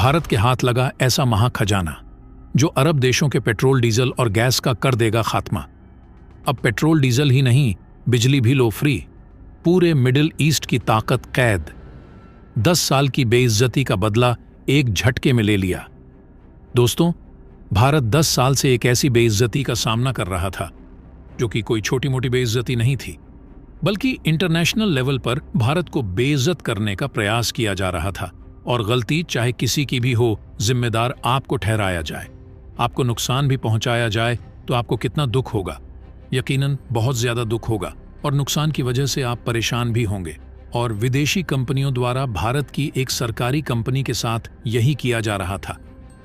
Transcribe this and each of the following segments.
भारत के हाथ लगा ऐसा महाखजाना जो अरब देशों के पेट्रोल डीजल और गैस का कर देगा खात्मा। अब पेट्रोल डीजल ही नहीं, बिजली भी लो फ्री। पूरे मिडिल ईस्ट की ताकत कैद। 10 साल की बेइज्जती का बदला एक झटके में ले लिया। दोस्तों, भारत 10 साल से एक ऐसी बेइज्जती का सामना कर रहा था जो कि कोई छोटी मोटी बेइज्जती नहीं थी, बल्कि इंटरनेशनल लेवल पर भारत को बेइज्जत करने का प्रयास किया जा रहा था। और गलती चाहे किसी की भी हो, जिम्मेदार आपको ठहराया जाए, आपको नुकसान भी पहुंचाया जाए तो आपको कितना दुख होगा। यकीनन बहुत ज्यादा दुख होगा और नुकसान की वजह से आप परेशान भी होंगे। और विदेशी कंपनियों द्वारा भारत की एक सरकारी कंपनी के साथ यही किया जा रहा था,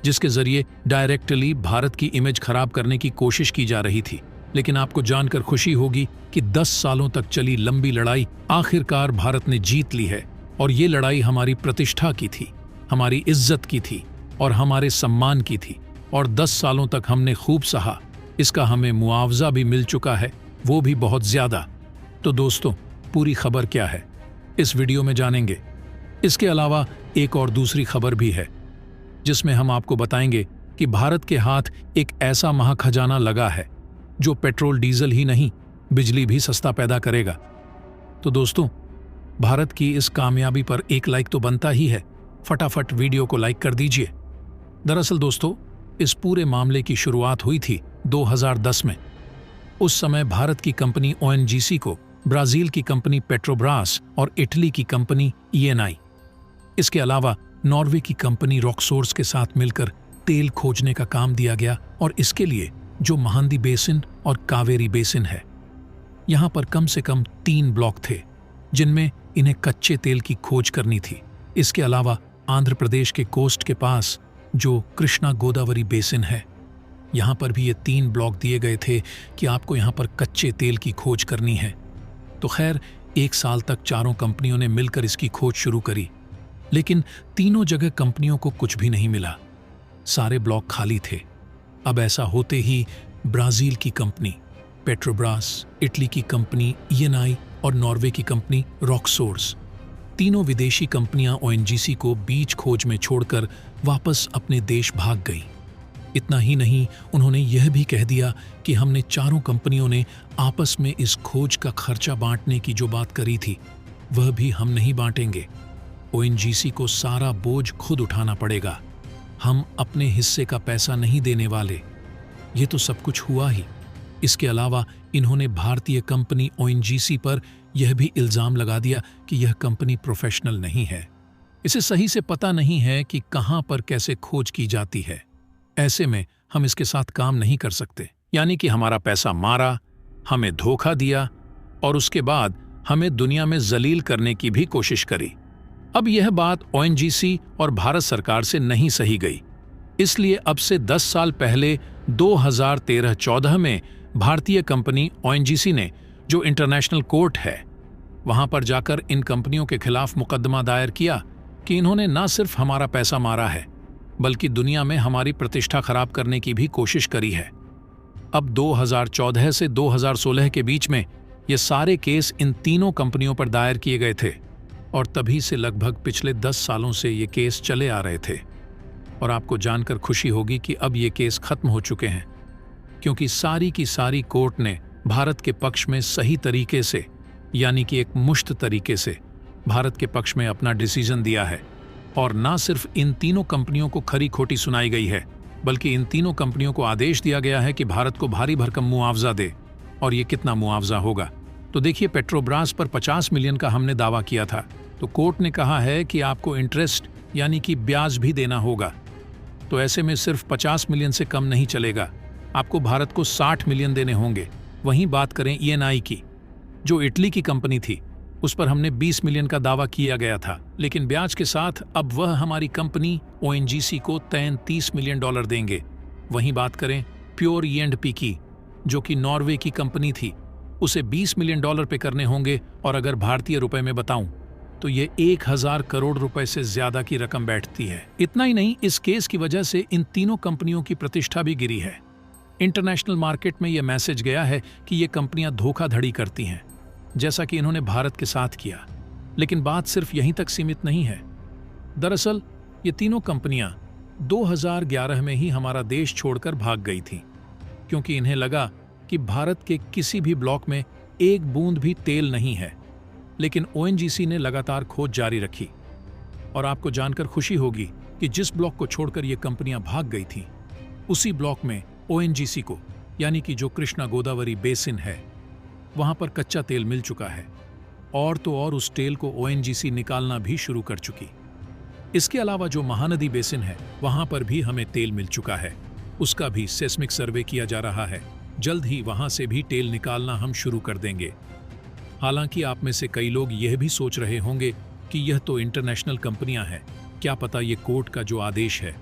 जिसके जरिए डायरेक्टली भारत की इमेज खराब करने की कोशिश की जा रही थी। लेकिन आपको जानकर खुशी होगी कि 10 सालों तक चली लंबी लड़ाई आखिरकार भारत ने जीत ली है। और ये लड़ाई हमारी प्रतिष्ठा की थी, हमारी इज्जत की थी और हमारे सम्मान की थी। और 10 सालों तक हमने खूब सहा। इसका हमें मुआवजा भी मिल चुका है, वो भी बहुत ज्यादा। तो दोस्तों, पूरी खबर क्या है इस वीडियो में जानेंगे। इसके अलावा एक और दूसरी खबर भी है जिसमें हम आपको बताएंगे कि भारत के हाथ एक ऐसा महाखजाना लगा है जो पेट्रोल डीजल ही नहीं, बिजली भी सस्ता पैदा करेगा। तो दोस्तों, भारत की इस कामयाबी पर एक लाइक तो बनता ही है। फटाफट वीडियो को लाइक कर दीजिए। दरअसल दोस्तों, इस पूरे मामले की शुरुआत हुई थी 2010 में। उस समय भारत की कंपनी ONGC को ब्राजील की कंपनी पेट्रोब्रास और इटली की कंपनी ENI, इसके अलावा नॉर्वे की कंपनी रॉकसोर्स के साथ मिलकर तेल खोजने का काम दिया गया। और इसके लिए जो महानदी बेसिन और कावेरी बेसिन है, यहां पर कम से कम 3 ब्लॉक थे जिनमें इन्हें कच्चे तेल की खोज करनी थी। इसके अलावा आंध्र प्रदेश के कोस्ट के पास जो कृष्णा गोदावरी बेसिन है, यहां पर भी ये 3 ब्लॉक दिए गए थे कि आपको यहां पर कच्चे तेल की खोज करनी है। तो खैर, 1 साल तक चारों कंपनियों ने मिलकर इसकी खोज शुरू करी, लेकिन तीनों जगह कंपनियों को कुछ भी नहीं मिला। सारे ब्लॉक खाली थे। अब ऐसा होते ही ब्राजील की कंपनी पेट्रोब्रास, इटली की कंपनी ENI और नॉर्वे की कंपनी रॉकसोर्स, तीनों विदेशी कंपनियां ONGC को बीच खोज में छोड़कर वापस अपने देश भाग गई। इतना ही नहीं, उन्होंने यह भी कह दिया कि हमने चारों कंपनियों ने आपस में इस खोज का खर्चा बांटने की जो बात करी थी, वह भी हम नहीं बांटेंगे। ONGC को सारा बोझ खुद उठाना पड़ेगा। हम अपने हिस्से का पैसा नहीं देने वाले। ये तो सब कुछ हुआ ही। इसके अलावा इन्होंने भारतीय कंपनी ONGC पर यह भी इल्जाम लगा दिया कि यह कंपनी प्रोफेशनल नहीं है। इसे सही से पता नहीं है कि कहां पर कैसे खोज की जाती है। ऐसे में हम इसके साथ काम नहीं कर सकते। यानी कि हमारा पैसा मारा, हमें धोखा दिया और उसके बाद हमें दुनिया में जलील करने की भी कोशिश करी। अब यह बात ONGC और भारत सरकार से नहीं सही गई। इसलिए अब से 10 साल पहले 2013-14 में भारतीय कंपनी ONGC ने जो इंटरनेशनल कोर्ट है, वहां पर जाकर इन कंपनियों के खिलाफ मुकदमा दायर किया कि इन्होंने न सिर्फ हमारा पैसा मारा है, बल्कि दुनिया में हमारी प्रतिष्ठा खराब करने की भी कोशिश करी है। अब 2014 से 2016 के बीच में ये सारे केस इन तीनों कंपनियों पर दायर किए गए थे और तभी से लगभग पिछले 10 सालों से ये केस चले आ रहे थे। और आपको जानकर खुशी होगी कि अब ये केस खत्म हो चुके हैं, क्योंकि सारी की सारी कोर्ट ने भारत के पक्ष में सही तरीके से, यानी कि एक मुश्त तरीके से भारत के पक्ष में अपना डिसीजन दिया है। और ना सिर्फ इन तीनों कंपनियों को खरी खोटी सुनाई गई है, बल्कि इन तीनों कंपनियों को आदेश दिया गया है कि भारत को भारी भरकम मुआवजा दे। और ये कितना मुआवजा होगा? तो देखिए, पेट्रोब्रास पर 50 मिलियन का हमने दावा किया था, तो कोर्ट ने कहा है कि आपको इंटरेस्ट यानी कि ब्याज भी देना होगा। तो ऐसे में सिर्फ 50 मिलियन से कम नहीं चलेगा, आपको भारत को 60 मिलियन देने होंगे। वहीं बात करें ENI की, जो इटली की कंपनी थी, उस पर हमने 20 मिलियन का दावा किया गया था, लेकिन ब्याज के साथ अब वह हमारी कंपनी ONGC को $33 मिलियन देंगे। वहीं बात करें प्योर E&P की, जो कि नॉर्वे की कंपनी थी, उसे $20 मिलियन पे करने होंगे। और अगर भारतीय रुपए में बताऊं तो ये 1000 करोड़ रुपए से ज्यादा की रकम बैठती है। इतना ही नहीं, इस केस की वजह से इन तीनों कंपनियों की प्रतिष्ठा भी गिरी है। इंटरनेशनल मार्केट में यह मैसेज गया है कि ये कंपनियां धोखाधड़ी करती हैं, जैसा कि इन्होंने भारत के साथ किया। लेकिन बात सिर्फ यहीं तक सीमित नहीं है। दरअसल ये तीनों कंपनियां 2011 में ही हमारा देश छोड़कर भाग गई थीं, क्योंकि इन्हें लगा कि भारत के किसी भी ब्लॉक में एक बूंद भी तेल नहीं है। लेकिन ओएनजीसी ने लगातार खोज जारी रखी और आपको जानकर खुशी होगी कि जिस ब्लॉक को छोड़कर ये कंपनियां भाग गई थीं, उसी ब्लॉक में ओएनजीसी को, यानी कि जो कृष्णा गोदावरी बेसिन है, वहां पर कच्चा तेल मिल चुका है और तो और उस तेल को ओएनजीसी निकालना भी शुरू कर चुकी। इसके अलावा जो महानदी बेसिन है, वहां पर भी हमें तेल मिल चुका है, उसका भी सेस्मिक सर्वे किया जा रहा है। जल्द ही वहां से भी तेल निकालना हम शुरू कर देंगे। हालांकि आप में से कई लोग यह भी सोच रहे होंगे कि यह तो इंटरनेशनल कंपनियां हैं, क्या पता ये कोर्ट का जो आदेश है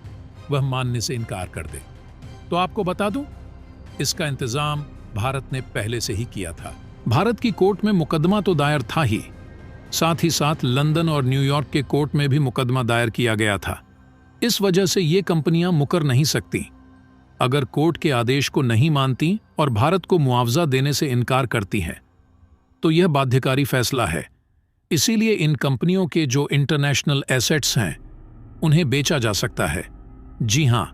वह मानने से इनकार कर दे। तो आपको बता दूं, इसका इंतजाम भारत ने पहले से ही किया था। भारत की कोर्ट में मुकदमा तो दायर था ही साथ लंदन और न्यूयॉर्क के कोर्ट में भी मुकदमा दायर किया गया था। इस वजह से ये कंपनियां मुकर नहीं सकती। अगर कोर्ट के आदेश को नहीं मानती और भारत को मुआवजा देने से इनकार करती हैं, तो यह बाध्यकारी फैसला है। इसीलिए इन कंपनियों के जो इंटरनेशनल एसेट्स हैं, उन्हें बेचा जा सकता है। जी हां,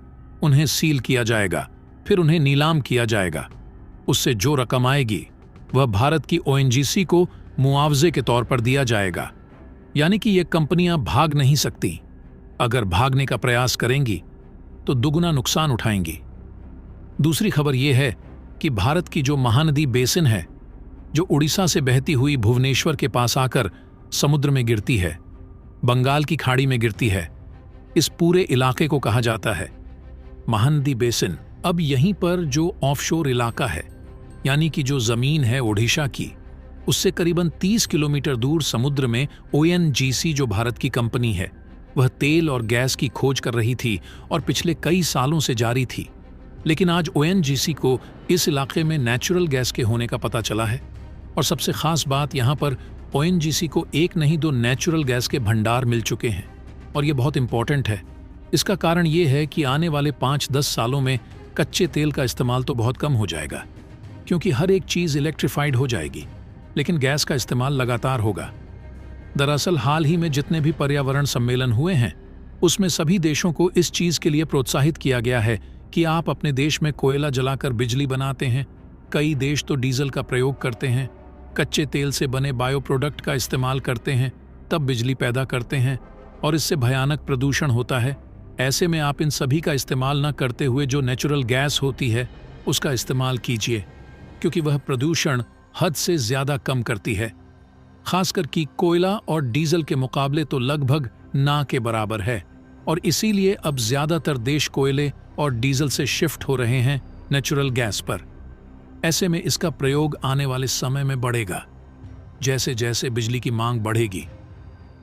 उन्हें सील किया जाएगा, फिर उन्हें नीलाम किया जाएगा। उससे जो रकम आएगी वह भारत की ओएनजीसी को मुआवजे के तौर पर दिया जाएगा। यानी कि ये कंपनियां भाग नहीं सकती। अगर भागने का प्रयास करेंगी तो दुगुना नुकसान उठाएंगी। दूसरी खबर यह है कि भारत की जो महानदी बेसिन है, जो उड़ीसा से बहती हुई भुवनेश्वर के पास आकर समुद्र में गिरती है, बंगाल की खाड़ी में गिरती है, इस पूरे इलाके को कहा जाता है महानदी बेसिन। अब यहीं पर जो ऑफशोर इलाका है, यानी कि जो जमीन है ओडिशा की, उससे करीबन 30 किलोमीटर दूर समुद्र में ओएनजीसी जो भारत की कंपनी है, वह तेल और गैस की खोज कर रही थी और पिछले कई सालों से जारी थी। लेकिन आज ओएनजीसी को इस इलाके में नेचुरल गैस के होने का पता चला है। और सबसे खास बात, यहाँ पर ओएनजीसी को एक नहीं दो नेचुरल गैस के भंडार मिल चुके हैं। और ये बहुत इंपॉर्टेंट है। इसका कारण ये है कि आने वाले 5-10 सालों में कच्चे तेल का इस्तेमाल तो बहुत कम हो जाएगा, क्योंकि हर एक चीज़ इलेक्ट्रीफाइड हो जाएगी, लेकिन गैस का इस्तेमाल लगातार होगा। दरअसल हाल ही में जितने भी पर्यावरण सम्मेलन हुए हैं, उसमें सभी देशों को इस चीज़ के लिए प्रोत्साहित किया गया है कि आप अपने देश में कोयला जलाकर बिजली बनाते हैं। कई देश तो डीजल का प्रयोग करते हैं, कच्चे तेल से बने बायो प्रोडक्ट का इस्तेमाल करते हैं, तब बिजली पैदा करते हैं और इससे भयानक प्रदूषण होता है। ऐसे में आप इन सभी का इस्तेमाल न करते हुए जो नेचुरल गैस होती है उसका इस्तेमाल कीजिए, क्योंकि वह प्रदूषण हद से ज़्यादा कम करती है। खासकर कि कोयला और डीजल के मुकाबले तो लगभग ना के बराबर है, और इसीलिए अब ज़्यादातर देश कोयले और डीजल से शिफ्ट हो रहे हैं नेचुरल गैस पर। ऐसे में इसका प्रयोग आने वाले समय में बढ़ेगा, जैसे जैसे बिजली की मांग बढ़ेगी।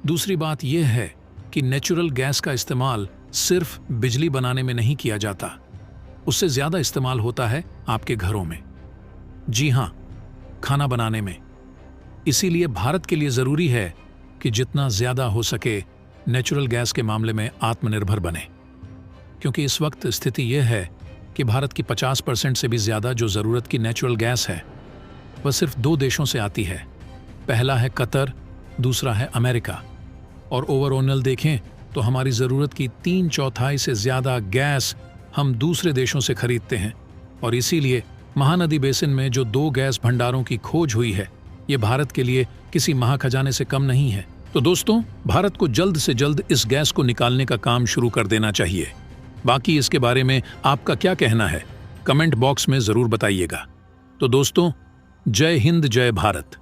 दूसरी बात यह है कि नेचुरल गैस का इस्तेमाल सिर्फ बिजली बनाने में नहीं किया जाता, उससे ज़्यादा इस्तेमाल होता है आपके घरों में। जी हाँ, खाना बनाने में। इसीलिए भारत के लिए ज़रूरी है कि जितना ज़्यादा हो सके नेचुरल गैस के मामले में आत्मनिर्भर बने, क्योंकि इस वक्त स्थिति यह है कि भारत की 50% से भी ज़्यादा जो ज़रूरत की नेचुरल गैस है वह सिर्फ 2 देशों से आती है। पहला है कतर, दूसरा है अमेरिका। और ओवरऑल देखें तो हमारी ज़रूरत की 3/4 से ज़्यादा गैस हम दूसरे देशों से खरीदते हैं। और इसीलिए महानदी बेसिन में जो 2 गैस भंडारों की खोज हुई है, ये भारत के लिए किसी महाखजाने से कम नहीं है। तो दोस्तों, भारत को जल्द से जल्द इस गैस को निकालने का काम शुरू कर देना चाहिए। बाकी इसके बारे में आपका क्या कहना है, कमेंट बॉक्स में ज़रूर बताइएगा। तो दोस्तों, जय हिंद, जय भारत।